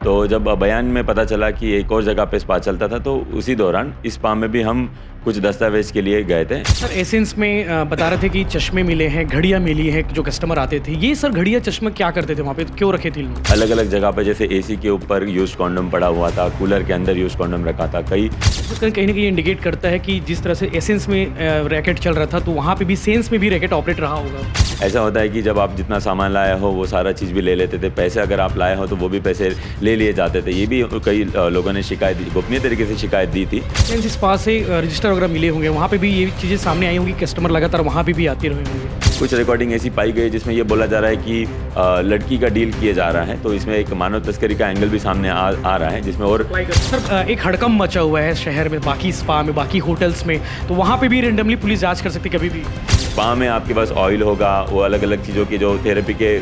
तो जब बयान में पता चला कि एक और जगह पे स्पा चलता था, तो उसी दौरान इस स्पा में भी हम कुछ दस्तावेज के लिए गए थे। सर एसेंस में बता रहे थे कि चश्मे मिले हैं, घड़ियाँ मिली हैं, जो कस्टमर आते थे। ये सर घड़ियाँ चश्मे क्या करते थे वहाँ पे, क्यों रखे थे इन लोग? अलग अलग जगह पे, जैसे एसी के ऊपर यूज्ड कॉन्डम पड़ा हुआ था, कूलर के अंदर यूज्ड कॉन्डम रखा था। कहीं ना कहीं इंडिकेट करता है कि जिस तरह से एसेंस में रैकेट चल रहा था, तो वहाँ पे भी सेंस में भी रैकेट ऑपरेट रहा होगा। ऐसा होता है कि जब आप जितना सामान लाए हो वो सारा चीज़ भी ले लेते थे। पैसे अगर आप लाए हो तो वो भी पैसे ले लिए जाते थे। ये भी कई लोगों ने शिकायत दी, गोपनीय तरीके से शिकायत दी थी। एसेंस स्पा से रजिस्टर वगैरह मिले होंगे, वहाँ पे भी ये चीज़ें सामने आई होंगी, कस्टमर लगातार वहाँ पे भी आते रहे होंगे। कुछ रिकॉर्डिंग ऐसी पाई गई जिसमें ये बोला जा रहा है कि लड़की का डील किया जा रहा है, तो इसमें एक मानव तस्करी का एंगल भी सामने आ रहा है, जिसमें और सर एक हड़कंप मचा हुआ है शहर में, बाकी स्पा में, बाकी होटल्स में, तो वहाँ पे भी रेंडमली पुलिस जांच कर सकती है कभी भी। स्पा में आपके पास ऑयल होगा, वो अलग अलग चीज़ों की जो थेरेपी के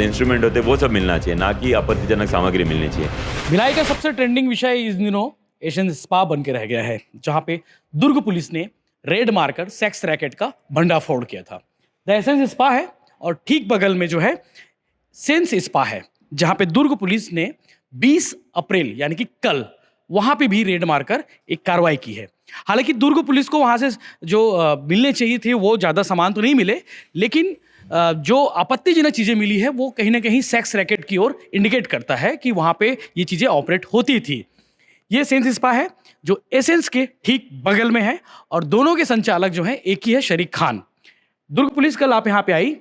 इंस्ट्रूमेंट होते हैं वो सब मिलना चाहिए, ना कि आपत्तिजनक सामग्री मिलनी चाहिए। भिलाई का सबसे ट्रेंडिंग विषय इस दिनों एशियन स्पा बन के रह गया है, जहाँ पे दुर्ग पुलिस ने रेड मारकर सेक्स रैकेट का भंडाफोड़ किया था। द एसेंस स्पा है और ठीक बगल में जो है सेंस स्पा है, जहाँ पे दुर्ग पुलिस ने 20 अप्रैल यानी कि कल वहाँ पे भी रेड मारकर एक कार्रवाई की है। हालांकि दुर्ग पुलिस को वहाँ से जो मिलने चाहिए थे वो ज़्यादा सामान तो नहीं मिले, लेकिन जो आपत्तिजनक चीज़ें मिली है वो कहीं ना कहीं सेक्स रैकेट की ओर इंडिकेट करता है कि वहाँ पे ये चीज़ें ऑपरेट होती थी। ये सेंस स्पा है जो एसेंस के ठीक बगल में है और दोनों के संचालक जो हैं एक ही है, शरीक खान। दुर्ग पुलिस कल आप यहाँ पे आई,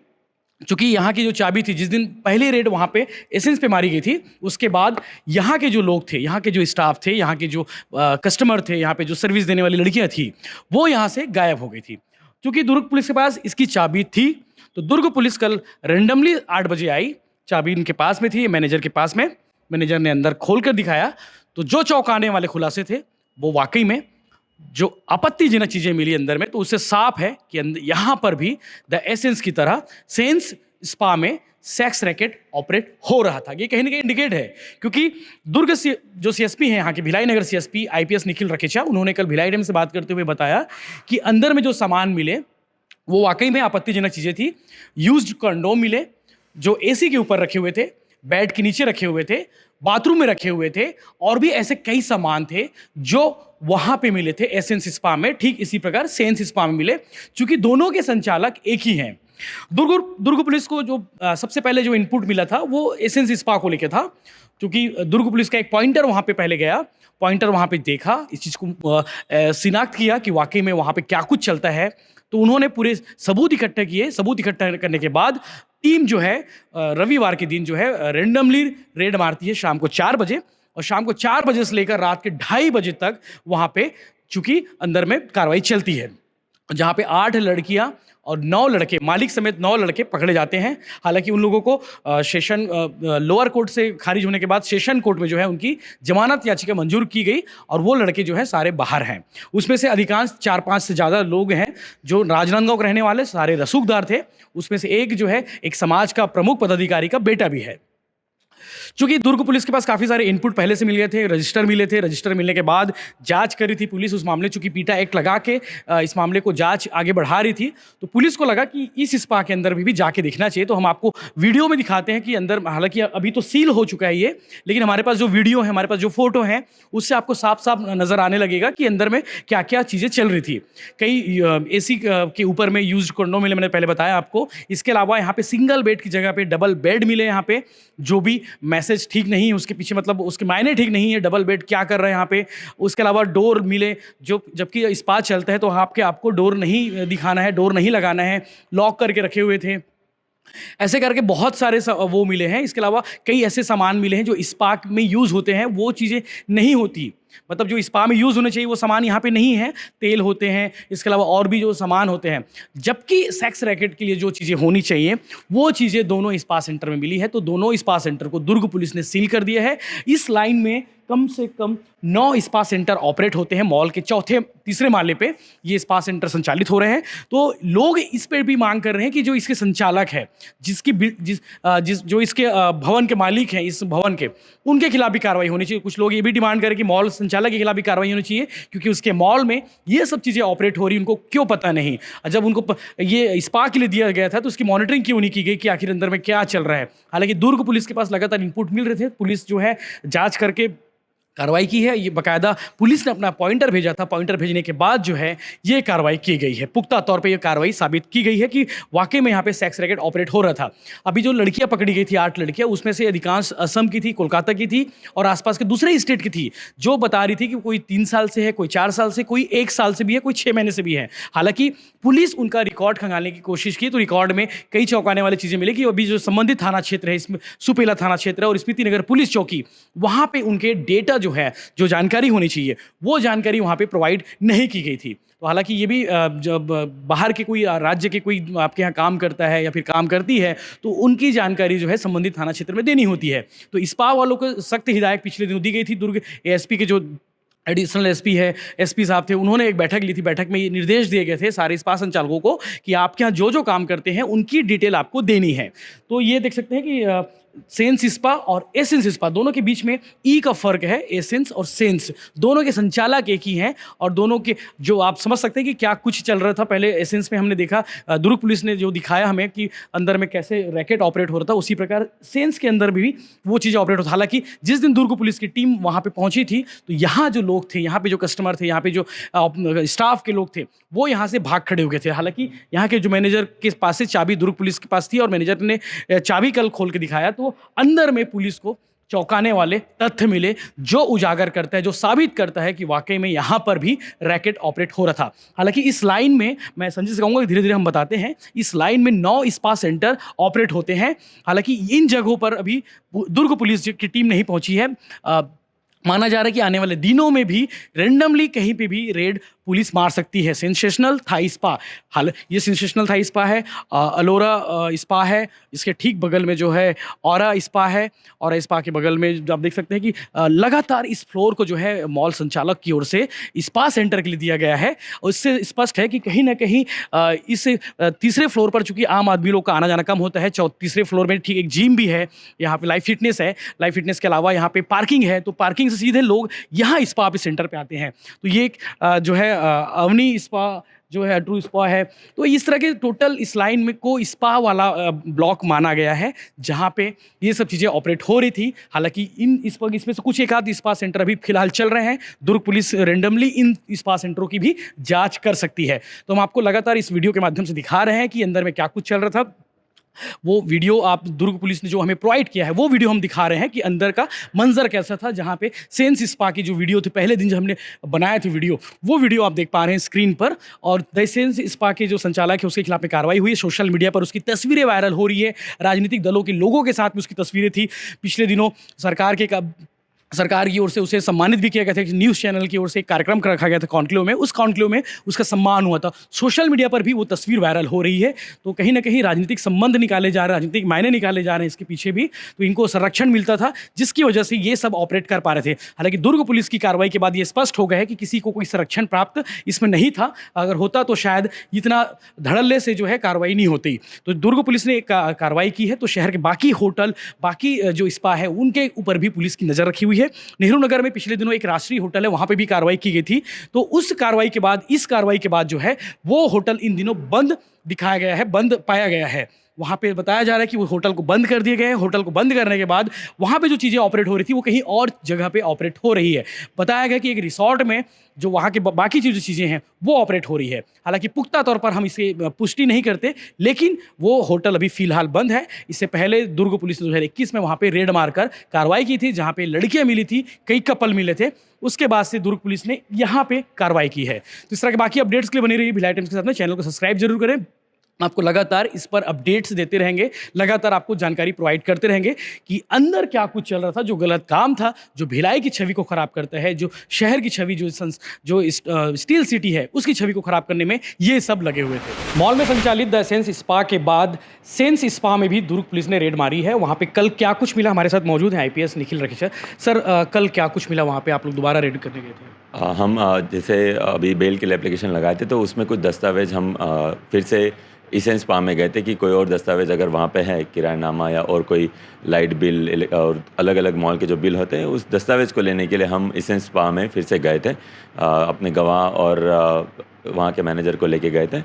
चूंकि यहाँ की जो चाबी थी, जिस दिन पहले रेड वहाँ पे एसेंस पे मारी गई थी, उसके बाद यहाँ के जो लोग थे, यहाँ के जो स्टाफ थे, यहाँ के जो कस्टमर थे, यहाँ पे जो सर्विस देने वाली लड़कियाँ थी, वो यहाँ से गायब हो गई थी। क्योंकि दुर्ग पुलिस के पास इसकी चाबी थी, तो दुर्ग पुलिस कल रेंडमली 8 बजे आई, चाबी इनके पास में थी, मैनेजर के पास में। मैनेजर ने अंदर खोल कर दिखाया तो जो चौंकाने वाले खुलासे थे वो वाकई में जो आपत्तिजनक चीजें मिली अंदर में, तो उससे साफ है कि यहां पर भी द एसेंस की तरह सेंस स्पा में सेक्स रैकेट ऑपरेट हो रहा था। ये कहीं ना कहीं इंडिकेट है, क्योंकि दुर्ग जो सीएसपी हैं यहाँ के, भिलाई नगर सीएसपी आईपीएस निखिल रकेचा, उन्होंने कल भिलाई टाइम्स से बात करते हुए बताया कि अंदर में जो सामान मिले वो वाकई में आपत्तिजनक चीजें थी। यूज्ड कंडोम मिले जो एसी के ऊपर रखे हुए थे, बेड के नीचे रखे हुए थे, बाथरूम में रखे हुए थे, और भी ऐसे कई सामान थे जो वहां पे मिले थे एसेंस स्पा में। ठीक इसी प्रकार सेंस स्पा में मिले, क्योंकि दोनों के संचालक एक ही हैं। दुर्ग पुलिस को जो सबसे पहले जो इनपुट मिला था वो एसेंस स्पा को लेकर था, क्योंकि दुर्ग पुलिस का एक पॉइंटर वहां पे पहले गया, पॉइंटर वहां पे देखा, इस चीज को शिनाख्त किया कि वाकई में वहां पे क्या कुछ चलता है। तो उन्होंने पूरे सबूत इकट्ठे किए। सबूत इकट्ठा करने के बाद टीम जो है रविवार के दिन जो है रेंडमली रेड मारती है शाम को 4 बजे, और शाम को 4 बजे से लेकर रात के 2:30 बजे तक वहाँ पे चूंकि अंदर में कार्रवाई चलती है, जहाँ पे 8 लड़कियाँ और 9 लड़के, मालिक समेत 9 लड़के पकड़े जाते हैं। हालांकि उन लोगों को सेशन लोअर कोर्ट से खारिज होने के बाद सेशन कोर्ट में जो है उनकी जमानत याचिका मंजूर की गई, और वो लड़के जो है सारे बाहर हैं। उसमें से अधिकांश 4-5 से ज़्यादा लोग हैं जो राजनांदगांव के रहने वाले, सारे रसूखदार थे। उसमें से एक जो है एक समाज का प्रमुख पदाधिकारी का बेटा भी है। चूंकि दुर्ग पुलिस के पास काफ़ी सारे इनपुट पहले से मिल गए थे, रजिस्टर मिले थे, रजिस्टर मिलने के बाद जांच करी थी पुलिस उस मामले, चूंकि पीटा एक्ट लगा के इस मामले को जांच आगे बढ़ा रही थी, तो पुलिस को लगा कि इस स्पा के अंदर भी जाके देखना चाहिए। तो हम आपको वीडियो में दिखाते हैं कि अंदर, हालांकि अभी तो सील हो चुका है ये, लेकिन हमारे पास जो वीडियो है, हमारे पास जो फोटो है, उससे आपको साफ साफ नजर आने लगेगा कि अंदर में क्या क्या चीज़ें चल रही थी। कई एसी के ऊपर में यूज कंडोम मिले, मैंने पहले बताया आपको। इसके अलावा यहाँ पे सिंगल बेड की जगह पे डबल बेड मिले। यहाँ पे जो भी मैसेज ठीक नहीं है उसके पीछे, मतलब उसके मायने ठीक नहीं है, डबल बेड क्या कर रहे हैं यहाँ पे। उसके अलावा डोर मिले, जो जबकि स्पा चलता है तो आपको डोर नहीं दिखाना है, डोर नहीं लगाना है, लॉक करके रखे हुए थे। ऐसे करके बहुत सारे वो मिले हैं। इसके अलावा कई ऐसे सामान मिले हैं जो स्पा में यूज़ होते हैं, वो चीज़ें नहीं होती, मतलब जो स्पा में यूज़ होने चाहिए वो सामान यहाँ पे नहीं है। तेल होते हैं, इसके अलावा और भी जो सामान होते हैं, जबकि सेक्स रैकेट के लिए जो चीज़ें होनी चाहिए वो चीज़ें दोनों स्पा सेंटर में मिली है। तो दोनों स्पा सेंटर को दुर्ग पुलिस ने सील कर दिया है। इस लाइन में कम से कम 9 स्पा सेंटर ऑपरेट होते हैं। मॉल के तीसरे माले पे ये स्पा सेंटर संचालित हो रहे हैं। तो लोग इस पर भी मांग कर रहे हैं कि जो इसके संचालक है, जो इसके भवन के मालिक हैं, इस भवन के, उनके खिलाफ भी कार्रवाई होनी चाहिए। कुछ लोग ये भी डिमांड करें कि मॉल संचालक के खिलाफ भी कार्रवाई होनी चाहिए, क्योंकि उसके मॉल में ये सब चीज़ें ऑपरेट हो रही, उनको क्यों पता नहीं। जब उनको ये स्पा के लिए दिया गया था तो उसकी मॉनिटरिंग क्यों नहीं की गई कि आखिर अंदर में क्या चल रहा है। हालांकि दुर्ग पुलिस के पास लगातार इनपुट मिल रहे थे, पुलिस जो है जांच करके कार्रवाई की है। ये बाकायदा पुलिस ने अपना पॉइंटर भेजा था, पॉइंटर भेजने के बाद जो है ये कार्रवाई की गई है। पुख्ता तौर पे ये कार्रवाई साबित की गई है कि वाकई में यहाँ पे सेक्स रैकेट ऑपरेट हो रहा था। अभी जो लड़कियां पकड़ी गई थी, 8 लड़कियां, उसमें से अधिकांश असम की थी, कोलकाता की थी और आसपास के दूसरे स्टेट की थी, जो बता रही थी कि कोई 3 साल से है, कोई 4 साल से, कोई 1 साल से भी है, कोई 6 महीने से भी है। हालांकि पुलिस उनका रिकॉर्ड खंगालने की कोशिश की तो रिकॉर्ड में कई चौंकाने वाली चीज़ें मिली कि अभी जो संबंधित थाना क्षेत्र है, इसमें सुपेला थाना क्षेत्र और स्मृति नगर पुलिस चौकी, वहाँ पे उनके डेटा जो है, जो जानकारी होनी चाहिए, वो जानकारी वहाँ पे प्रोवाइड नहीं की गई थी। तो हालांकि ये भी जब बाहर के कोई राज्य के कोई आपके यहाँ काम करता है या फिर काम करती है तो उनकी जानकारी जो है संबंधित थाना क्षेत्र में देनी होती है। तो स्पा वालों को सख्त हिदायत पिछले दिनों दी गई थी। दुर्ग एएसपी के जो एडिशनल एसपी है, एसपी साहब थे, उन्होंने एक बैठक ली थी। बैठक में ये निर्देश दिए गए थे सारे स्पा संचालकों को कि आपके यहाँ जो जो काम करते हैं उनकी डिटेल आपको देनी है। तो ये देख सकते हैं कि सेंस स्पा और एसेंस स्पा दोनों के बीच में ई का फर्क है। एसेंस और सेंस दोनों के संचालक एक ही हैं और दोनों के जो आप समझ सकते हैं कि क्या कुछ चल रहा था। पहले एसेंस में हमने देखा, दुर्ग पुलिस ने जो दिखाया हमें कि अंदर में कैसे रैकेट ऑपरेट हो रहा था, उसी प्रकार सेंस के अंदर भी वो चीज़ें ऑपरेट होता। हालांकि जिस दिन दुर्ग पुलिस की टीम वहाँ पर पहुँची थी तो यहाँ जो लोग थे, यहाँ पे जो कस्टमर थे, यहाँ पे जो स्टाफ के लोग थे, वो यहाँ से भाग खड़े हो गए थे। हालांकि यहाँ के जो मैनेजर के पास से चाबी दुर्ग पुलिस के पास थी और मैनेजर ने चाबी कल खोल के दिखाया तो अंदर में पुलिस को चौंकाने वाले तथ्य मिले, जो उजागर करता है, जो साबित करता है कि वाकई में यहाँ पर भी रैकेट ऑपरेट हो रहा था। हालांकि इस लाइन में मैं संजय से कहूँगा कि धीरे धीरे हम बताते हैं, इस लाइन में 9 स्पा सेंटर ऑपरेट होते हैं। हालांकि इन जगहों पर अभी दुर्ग पुलिस की टीम नहीं पहुँची है। माना जा रहा है कि आने वाले दिनों में भी रैंडमली कहीं पे भी रेड पुलिस मार सकती है। सेंसेशनल थाई स्पा, हाल ये सेंसेशनल थाई स्पा है, अलोरा स्पा है, इसके ठीक बगल में जो है औरा स्पा है। और स्पा के बगल में आप देख सकते हैं कि लगातार इस फ्लोर को जो है मॉल संचालक की ओर से स्पा सेंटर के लिए दिया गया है। और इससे स्पष्ट है कि कहीं ना कहीं इस तीसरे फ्लोर पर चूंकि आम आदमी लोग का आना जाना कम होता है, तीसरे फ्लोर में ठीक एक जिम भी है, यहाँ पे लाइव फिटनेस है, लाइव फिटनेस के अलावा यहाँ पे पार्किंग है, तो पार्किंग से सीधे लोग यहाँ स्पा पे सेंटर पे आते हैं। तो ये एक जो है अवनी स्पा जो है, ट्रू स्पा है। तो इस तरह के टोटल इस लाइन में को स्पा वाला ब्लॉक माना गया है जहाँ पे ये सब चीज़ें ऑपरेट हो रही थी। हालांकि इसमें से कुछ एक आध स्पा सेंटर अभी फिलहाल चल रहे हैं। दुर्ग पुलिस रेंडमली इन स्पा सेंटरों की भी जांच कर सकती है। तो हम आपको लगातार इस वीडियो के माध्यम से दिखा रहे हैं कि अंदर में क्या कुछ चल रहा था। वो वीडियो आप दुर्ग पुलिस ने जो हमें प्रोवाइड किया है वो वीडियो हम दिखा रहे हैं कि अंदर का मंजर कैसा था। जहाँ पे सेंस स्पा की जो वीडियो थी, पहले दिन जब हमने बनाया था वीडियो, वो वीडियो आप देख पा रहे हैं स्क्रीन पर। और द सेंस स्पा के जो संचालक है उसके खिलाफ में कार्रवाई हुई है। सोशल मीडिया पर उसकी तस्वीरें वायरल हो रही है, राजनीतिक दलों के लोगों के साथ में उसकी तस्वीरें थी। पिछले दिनों सरकार की ओर से उसे सम्मानित भी किया गया था। न्यूज़ चैनल की ओर से एक कार्यक्रम रखा गया था कॉन्क्लेव में, उस कॉन्क्लेव में उसका सम्मान हुआ था। सोशल मीडिया पर भी वो तस्वीर वायरल हो रही है। तो कहीं ना कहीं राजनीतिक संबंध निकाले जा रहे हैं, राजनीतिक मायने निकाले जा रहे हैं इसके पीछे भी। तो इनको संरक्षण मिलता था जिसकी वजह से ये सब ऑपरेट कर पा रहे थे। हालांकि दुर्ग पुलिस की कार्रवाई के बाद ये स्पष्ट हो गया है कि किसी को कोई संरक्षण प्राप्त इसमें नहीं था। अगर होता तो शायद इतना धड़ल्ले से जो है कार्रवाई नहीं होती। तो दुर्ग पुलिस ने कार्रवाई की है। तो शहर के बाकी होटल, बाकी जो स्पा है, उनके ऊपर भी पुलिस की नज़र रखी हुई है। नेहरू नगर में पिछले दिनों एक राष्ट्रीय होटल है, वहां पे भी कार्रवाई की गई थी। तो उस कार्रवाई के बाद, इस कार्रवाई के बाद जो है वो होटल इन दिनों बंद दिखाया गया है, बंद पाया गया है। वहाँ पे बताया जा रहा है कि वो होटल को बंद कर दिए गए हैं। होटल को बंद करने के बाद वहाँ पे जो चीज़ें ऑपरेट हो रही थी वो कहीं और जगह पे ऑपरेट हो रही है। बताया गया कि एक रिसॉर्ट में जो वहाँ के बाकी जो चीज़ें हैं वो ऑपरेट हो रही है। हालांकि पुख्ता तौर पर हम इसे पुष्टि नहीं करते, लेकिन वो होटल अभी फिलहाल बंद है। इससे पहले दुर्ग पुलिस ने 2021 में वहाँ पे रेड मारकर कार्रवाई की थी, जहाँ पे लड़कियाँ मिली थी, कई कपल मिले थे। उसके बाद से दुर्ग पुलिस ने यहाँ पे कार्रवाई की है। तो इस तरह के बाकी अपडेट्स के लिए बनी रही भिलाई टाइम्स के साथ में। चैनल को सब्सक्राइब जरूर करें। आपको लगातार इस पर अपडेट्स देते रहेंगे, लगातार आपको जानकारी प्रोवाइड करते रहेंगे कि अंदर क्या कुछ चल रहा था, जो गलत काम था, जो भिलाई की छवि को खराब करता है, जो शहर की छवि, जो स्टील सिटी है उसकी छवि को खराब करने में ये सब लगे हुए थे। मॉल में संचालित द सेंस स्पा के बाद सेंस स्पा में भी दुर्ग पुलिस ने रेड मारी है। वहाँ पे कल क्या कुछ मिला, हमारे साथ मौजूद है IPS निखिल रखीचा। सर, कल क्या कुछ मिला वहाँ पे, आप लोग दोबारा रेड करने गए थे? हम जैसे अभी बेल के लिए एप्लीकेशन लगाए थे तो उसमें कुछ दस्तावेज हम फिर से इसेंस स्पा में गए थे कि कोई और दस्तावेज़ अगर वहाँ पे है, किरायानामा या और कोई लाइट बिल और अलग अलग मॉल के जो बिल होते हैं, उस दस्तावेज़ को लेने के लिए हम इसेंस स्पा में फिर से गए थे। अपने गवाह और वहाँ के मैनेजर को लेके गए थे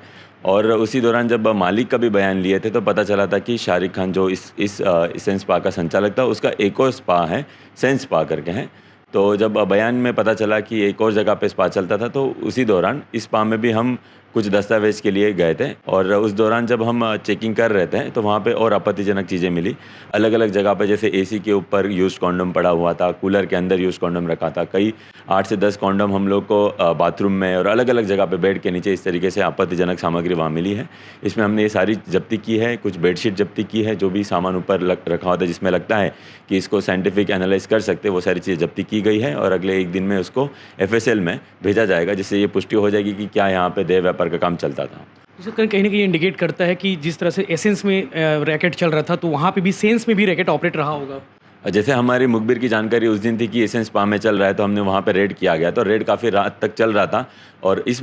और उसी दौरान जब मालिक का भी बयान लिए थे तो पता चला था कि शारिक खान जो इस इसेंस स्पा का संचालक था, उसका एक और स्पा है, सेंस स्पा करके है। तो जब बयान में पता चला कि एक और जगह पे स्पा चलता था, तो उसी दौरान इस स्पा में भी हम कुछ दस्तावेज़ के लिए गए थे और उस दौरान जब हम चेकिंग कर रहे थे तो वहाँ पे और आपत्तिजनक चीज़ें मिली। अलग अलग जगह पे जैसे एसी के ऊपर यूज्ड कॉन्डम पड़ा हुआ था, कूलर के अंदर यूज्ड कॉन्डम रखा था, कई 8 से 10 कॉन्डम हम लोग को बाथरूम में और अलग अलग जगह पे बेड के नीचे इस तरीके से आपत्तिजनक सामग्री वहाँ मिली है। इसमें हमने ये सारी जब्ती की है, कुछ बेडशीट जब्ती की है, जो भी सामान ऊपर रखा होता है जिसमें लगता है कि इसको साइंटिफिक एनालाइज कर सकते, वो सारी चीज़ें जब्ती की गई है और अगले 1 दिन में उसको FSL में भेजा जाएगा, जिससे ये पुष्टि हो जाएगी कि क्या यहाँ पे देह व्यापार का काम चलता था। सर कहीं ना कहीं इंडिकेट करता है कि जिस तरह से एसेंस में रैकेट चल रहा था तो वहाँ पे भी सेंस में भी रैकेट ऑपरेट रहा होगा। जैसे हमारी मुखबिर की जानकारी उस दिन थी कि एसेंस स्पा में चल रहा है, तो हमने वहाँ पे रेड किया गया। तो रेड काफ़ी रात तक चल रहा था और इस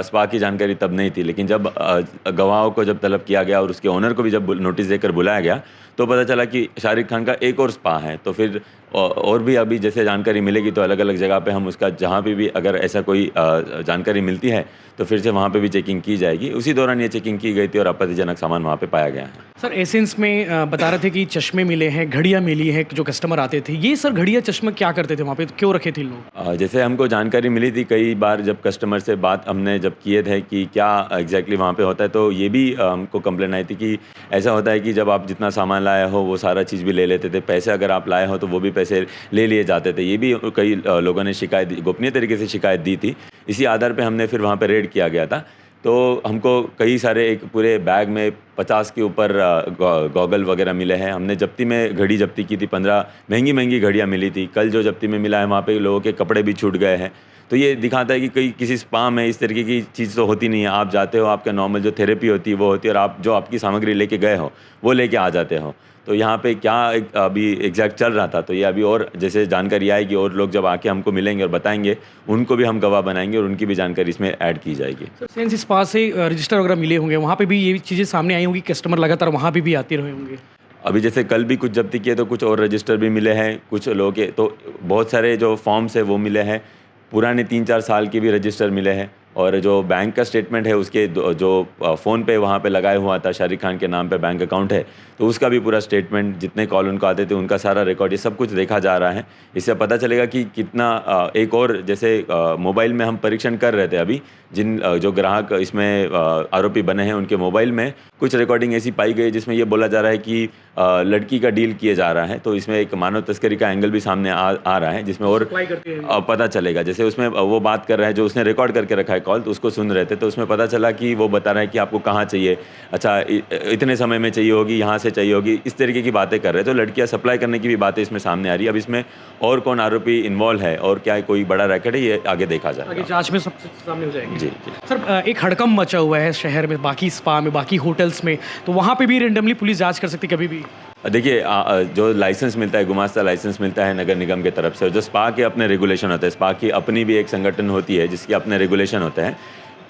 स्पा की जानकारी तब नहीं थी, लेकिन जब गवाहों को जब तलब किया गया और उसके ओनर को भी जब नोटिस देकर बुलाया गया तो पता चला कि शारिक खान का एक और स्पा है। तो फिर और भी अभी जैसे जानकारी मिलेगी तो अलग अलग जगह पे हम उसका जहाँ पे भी अगर ऐसा कोई जानकारी मिलती है तो फिर से वहाँ पे भी चेकिंग की जाएगी। उसी दौरान ये चेकिंग की गई थी और आपत्तिजनक सामान वहाँ पे पाया गया है। सर एसेंस में बता रहे थे कि चश्मे मिले हैं, घड़ियाँ मिली हैं, जो कस्टमर आते थे, ये सर घड़ियाँ चश्मे क्या करते थे वहाँ पे, क्यों रखे थे लोग? जैसे हमको जानकारी मिली थी कई बार जब कस्टमर से बात हमने जब किए थे कि क्या एग्जैक्टली वहाँ पे होता है, तो ये भी हमको कंप्लेन आई थी कि ऐसा होता है कि जब आप जितना सामान लाए हो वो सारा चीज़ भी ले लेते थे, पैसे अगर आप लाए हो तो वो भी पैसे ले लिए जाते थे। ये भी कई लोगों ने शिकायत, गोपनीय तरीके से शिकायत दी थी। इसी आधार पे हमने फिर वहाँ पे रेड किया गया था। तो हमको कई सारे एक पूरे बैग में 50 के ऊपर गॉगल वगैरह मिले हैं। हमने जब्ती में घड़ी जब्ती की थी, 15 महंगी महंगी घड़ियाँ मिली थी। कल जो जब्ती में मिला है वहाँ पे लोगों के कपड़े भी छूट गए हैं। तो ये दिखाता है कि किसी स्पा में इस तरीके की चीज़ तो होती नहीं है। आप जाते हो, आपका नॉर्मल जो थेरेपी होती है वो होती है और आप जो आपकी सामग्री लेके गए हो वो लेके आ जाते हो। तो यहाँ पे क्या अभी एग्जैक्ट चल रहा था, तो ये अभी और जैसे जानकारी आएगी और लोग जब आके हमको मिलेंगे और बताएंगे, उनको भी हम गवाह बनाएंगे और उनकी भी जानकारी इसमें ऐड की जाएगी। सर सेंस स्पा से रजिस्टर वगैरह मिले होंगे, वहाँ पे भी ये चीज़ें सामने आई होंगी, कस्टमर लगातार वहाँ पे भी आते रहे होंगे। अभी जैसे कल भी कुछ जब्ती किए तो कुछ और रजिस्टर भी मिले हैं, कुछ लोगों के तो बहुत सारे जो फॉर्म्स है वो मिले हैं, पुराने 3-4 साल के भी रजिस्टर मिले हैं और जो बैंक का स्टेटमेंट है उसके जो फ़ोन पे वहाँ पे लगाया हुआ था, शारिक खान के नाम पे बैंक अकाउंट है, तो उसका भी पूरा स्टेटमेंट, जितने कॉल उनको आते थे उनका सारा रिकॉर्ड, ये सब कुछ देखा जा रहा है। इससे पता चलेगा कि कितना एक और जैसे मोबाइल में हम परीक्षण कर रहे थे अभी, जिन जो ग्राहक इसमें आरोपी बने हैं उनके मोबाइल में कुछ रिकॉर्डिंग ऐसी पाई गई जिसमें ये बोला जा रहा है कि लड़की का डील किए जा रहा है। तो इसमें एक मानव तस्करी का एंगल भी सामने आ रहा है, जिसमें और पता चलेगा। जैसे उसमें वो बात कर रहा है, जो उसने रिकॉर्ड करके रखा है कॉल, तो उसको सुन रहे थे, तो उसमें पता चला कि वो बता रहा है कि आपको कहाँ चाहिए, अच्छा इतने समय में चाहिए होगी, यहाँ से चाहिए होगी, इस तरीके की बातें कर रहे हैं। तो लड़कियाँ सप्लाई करने की भी बातें इसमें सामने आ रही है। अब इसमें और कौन आरोपी इन्वॉल्व है और क्या कोई बड़ा रैकेट है, ये आगे देखा जाएगा, आगे जांच में सब सामने हो जाएगी। जी। सर एक हड़कंप मचा हुआ है शहर में, बाकी स्पा में, बाकी होटल्स में, तो वहाँ पे भी रेंडमली पुलिस जांच कर सकती है कभी भी? देखिए जो लाइसेंस मिलता है, गुमास्ता लाइसेंस मिलता है नगर निगम की तरफ से, जो स्पा के अपने रेगुलेशन होते हैं, स्पा की अपनी भी एक संगठन होती है जिसके अपने रेगुलेशन होते हैं।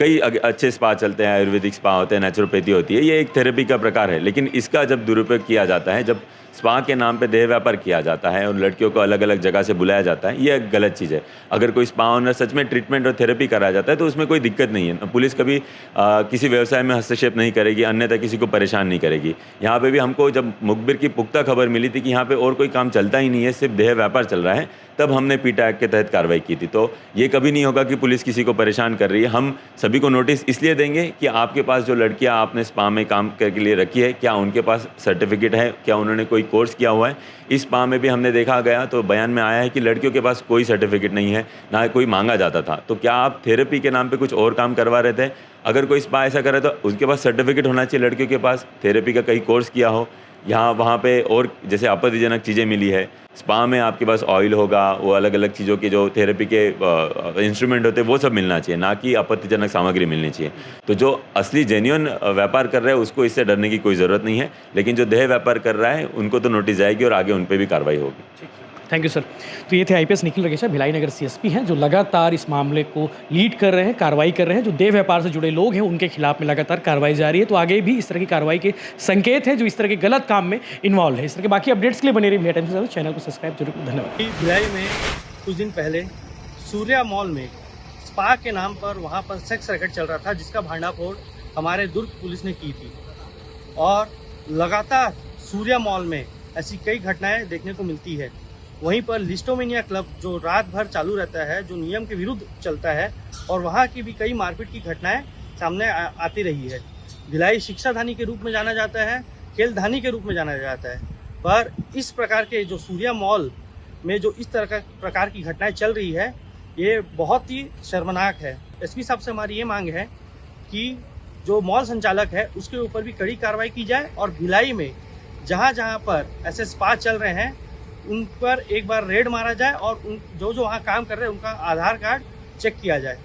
कई अच्छे स्पा चलते हैं, आयुर्वेदिक स्पा होते हैं, नेचुरोपैथी होती है, ये एक थेरेपी का प्रकार है। लेकिन इसका जब दुरुपयोग किया जाता है, जब स्पा के नाम पे देह व्यापार किया जाता है और लड़कियों को अलग अलग जगह से बुलाया जाता है, ये एक गलत चीज़ है। अगर कोई स्पा ओनर सच में ट्रीटमेंट और थेरेपी कराया जाता है तो उसमें कोई दिक्कत नहीं है। पुलिस कभी किसी व्यवसाय में हस्तक्षेप नहीं करेगी, अन्यथा किसी को परेशान नहीं करेगी। यहाँ पे भी हमको जब मुखबिर की पुख्ता खबर मिली थी कि यहाँ पे और कोई काम चलता ही नहीं है, सिर्फ देह व्यापार चल रहा है, तब हमने पीटा एक्ट के तहत कार्रवाई की थी। तो ये कभी नहीं होगा कि पुलिस किसी को परेशान कर रही है। हम सभी को नोटिस इसलिए देंगे कि आपके पास जो लड़कियां आपने स्पा में काम के लिए रखी है, क्या उनके पास सर्टिफिकेट है, क्या उन्होंने कोई कोर्स किया हुआ है। इस स्पा में भी हमने देखा गया, तो बयान में आया है कि लड़कियों के पास कोई सर्टिफिकेट नहीं है, ना कोई मांगा जाता था। तो क्या आप थेरेपी के नाम पे कुछ और काम करवा रहे थे? अगर कोई स्पा ऐसा करे तो उसके पास सर्टिफिकेट होना चाहिए, लड़कियों के पास थेरेपी का कहीं कोर्स किया हो। यहाँ वहाँ पे और जैसे आपत्तिजनक चीज़ें मिली है, स्पा में आपके पास ऑयल होगा, वो अलग अलग चीज़ों के जो थेरेपी के इंस्ट्रूमेंट होते हैं वो सब मिलना चाहिए, ना कि आपत्तिजनक सामग्री मिलनी चाहिए। तो जो असली जेन्युइन व्यापार कर रहा है उसको इससे डरने की कोई ज़रूरत नहीं है, लेकिन जो देह व्यापार कर रहा है उनको तो नोटिस जाएगी और आगे उन पर भी कार्रवाई होगी। Thank you sir. तो ये थे आईपीएस निखिल रगेशा, भिलाई नगर सीएसपी हैं, जो लगातार इस मामले को लीड कर रहे हैं, कार्रवाई कर रहे हैं। जो देह व्यापार से जुड़े लोग हैं उनके खिलाफ में लगातार कार्रवाई जारी है। तो आगे भी इस तरह की कार्रवाई के संकेत हैं जो इस तरह के गलत काम में इन्वॉल्व है। इस तरह के बाकी अपडेट्स के लिए बने रहिए भिलाई टाइम्स के चैनल को सब्सक्राइब जरूर। धन्यवाद। भिलाई में कुछ दिन पहले सूर्या मॉल में स्पा के नाम पर वहाँ पर सेक्स रैकेट चल रहा था, जिसका भांडाफोड़ हमारे दुर्ग पुलिस ने की थी। और लगातार सूर्या मॉल में ऐसी कई घटनाएं देखने को मिलती है। वहीं पर लिस्टोमेनिया क्लब जो रात भर चालू रहता है, जो नियम के विरुद्ध चलता है, और वहाँ की भी कई मारपीट की घटनाएं सामने आती रही है। भिलाई शिक्षाधानी के रूप में जाना जाता है, खेलधानी के रूप में जाना जाता है, पर इस प्रकार के जो सूर्या मॉल में जो इस तरह प्रकार की घटनाएं चल रही है, ये बहुत ही शर्मनाक है। एसपी साहब से हमारी ये मांग है कि जो मॉल संचालक है उसके ऊपर भी कड़ी कार्रवाई की जाए, और भिलाई में जहाँ जहाँ पर ऐसे स्पा चल रहे हैं उन पर एक बार रेड मारा जाए, और उन जो वहाँ काम कर रहे हैं उनका आधार कार्ड चेक किया जाए।